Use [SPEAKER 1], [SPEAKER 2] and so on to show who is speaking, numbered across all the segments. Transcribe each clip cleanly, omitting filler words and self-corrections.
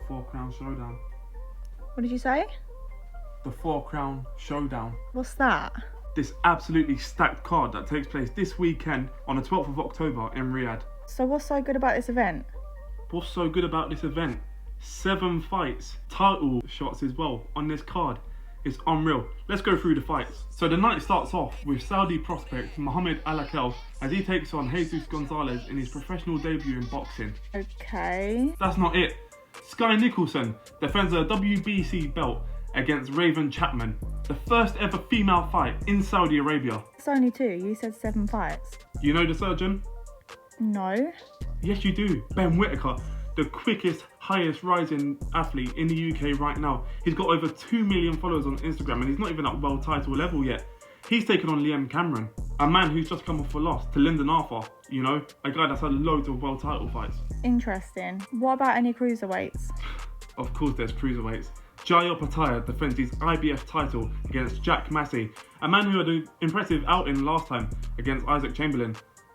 [SPEAKER 1] Four Crown Showdown.
[SPEAKER 2] What did you say?
[SPEAKER 1] The Four Crown Showdown.
[SPEAKER 2] What's that?
[SPEAKER 1] This absolutely stacked card that takes place this weekend on the 12th of October in Riyadh.
[SPEAKER 2] So what's so good about this event?
[SPEAKER 1] What's so good about this event? 7 fights, title shots as well on this card. It's unreal. Let's go through the fights. So the night starts off with Saudi prospect Mohamed Alakel as he takes on Jesus Gonzalez in his professional debut in boxing.
[SPEAKER 2] Okay.
[SPEAKER 1] That's not it. Sky Nicholson defends a WBC belt against Raven Chapman, the first ever female fight in Saudi Arabia.
[SPEAKER 2] It's only 2. You said 7 fights.
[SPEAKER 1] You know the surgeon?
[SPEAKER 2] No.
[SPEAKER 1] Yes, you do. Ben Whitaker, the quickest, highest rising athlete in the UK right now. He's got over 2 million followers on Instagram and he's not even at world title level yet. He's taken on Liam Cameron, a man who's just come off a loss to Lyndon Arthur, you know, a guy that's had loads of world title fights.
[SPEAKER 2] Interesting. What about any cruiserweights?
[SPEAKER 1] Of course there's cruiserweights. Jai Opataya defends his IBF title against Jack Massey, a man who had an impressive outing last time against Isaac Chamberlain.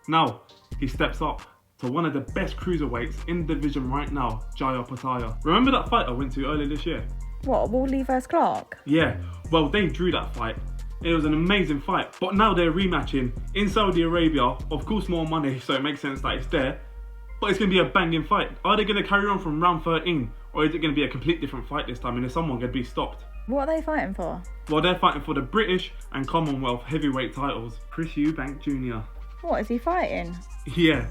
[SPEAKER 1] Now, he steps up to one of the best cruiserweights in the division right now, Jai Opataya. Remember that fight I went to earlier this year?
[SPEAKER 2] What, Wardley vs Clark?
[SPEAKER 1] Yeah, well they drew that fight. It was an amazing fight, but now they're rematching in Saudi Arabia. Of course more money, so it makes sense that it's there. But it's going to be a banging fight. Are they going to carry on from round 13? Or is it going to be a complete different fight this time and is someone going to be stopped?
[SPEAKER 2] What are they fighting for?
[SPEAKER 1] Well, they're fighting for the British and Commonwealth heavyweight titles. Chris Eubank Jr.
[SPEAKER 2] What, is he fighting?
[SPEAKER 1] Yeah,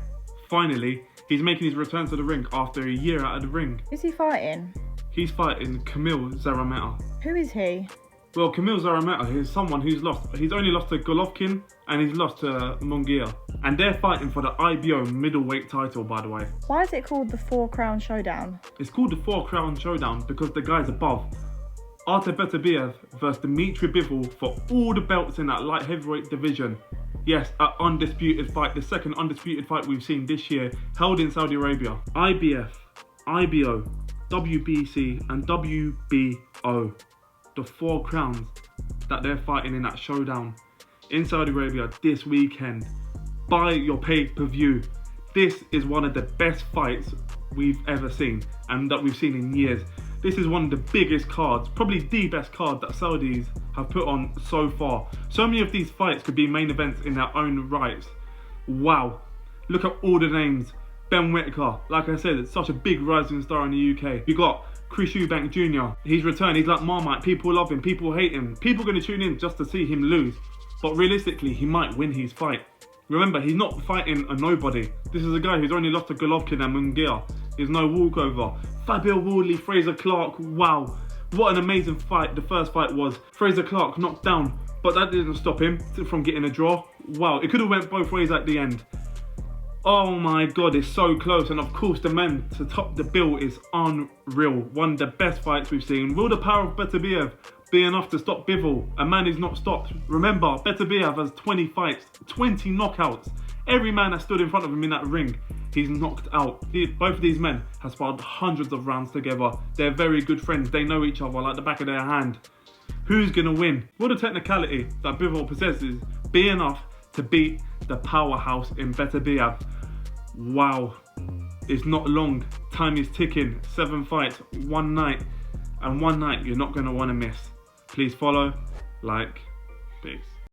[SPEAKER 1] finally, he's making his return to the ring after a year out of the ring.
[SPEAKER 2] Who's he fighting?
[SPEAKER 1] He's fighting Kamil Zarameta.
[SPEAKER 2] Who is he?
[SPEAKER 1] Well, Kamil Zarameta is someone who's lost. He's only lost to Golovkin and he's lost to Munguia. And they're fighting for the IBO middleweight title, by the way.
[SPEAKER 2] Why is it called the 4 Crown Showdown?
[SPEAKER 1] It's called the 4 Crown Showdown because the guys above, Artur Beterbiev versus Dimitry Bivol for all the belts in that light heavyweight division. Yes, an undisputed fight, the second undisputed fight we've seen this year, held in Saudi Arabia. IBF, IBO, WBC and WBO. The 4 crowns that they're fighting in that showdown in Saudi Arabia this weekend. Buy your pay-per-view. This is one of the best fights we've ever seen and that we've seen in years. This is one of the biggest cards, probably the best card that Saudis have put on so far. So many of these fights could be main events in their own rights. Wow, look at all the names. Ben Whitaker, like I said, it's such a big rising star in the UK. You got Chris Eubank Jr. He's returned, he's like Marmite. People love him, people hate him. People are going to tune in just to see him lose. But realistically, he might win his fight. Remember, he's not fighting a nobody. This is a guy who's only lost to Golovkin and Munguia. There's no walkover. Fabio Wardley, Fraser Clark, wow. What an amazing fight the first fight was. Fraser Clark knocked down, but that didn't stop him from getting a draw. Wow, it could have went both ways at the end. Oh my God, it's so close. And of course, the man to top the bill is unreal. One of the best fights we've seen. Will the power of Beterbiev be enough to stop Bivol? A man who's not stopped. Remember, Beterbiev has 20 fights, 20 knockouts. Every man that stood in front of him in that ring, he's knocked out. Both of these men have sparred hundreds of rounds together. They're very good friends. They know each other like the back of their hand. Who's gonna win? Will the technicality that Bivol possesses be enough to beat the powerhouse in Beterbiev? Wow, it's not long. Time is ticking. 7 fights, 1 night. And one night you're not gonna wanna miss. Please follow, like, peace.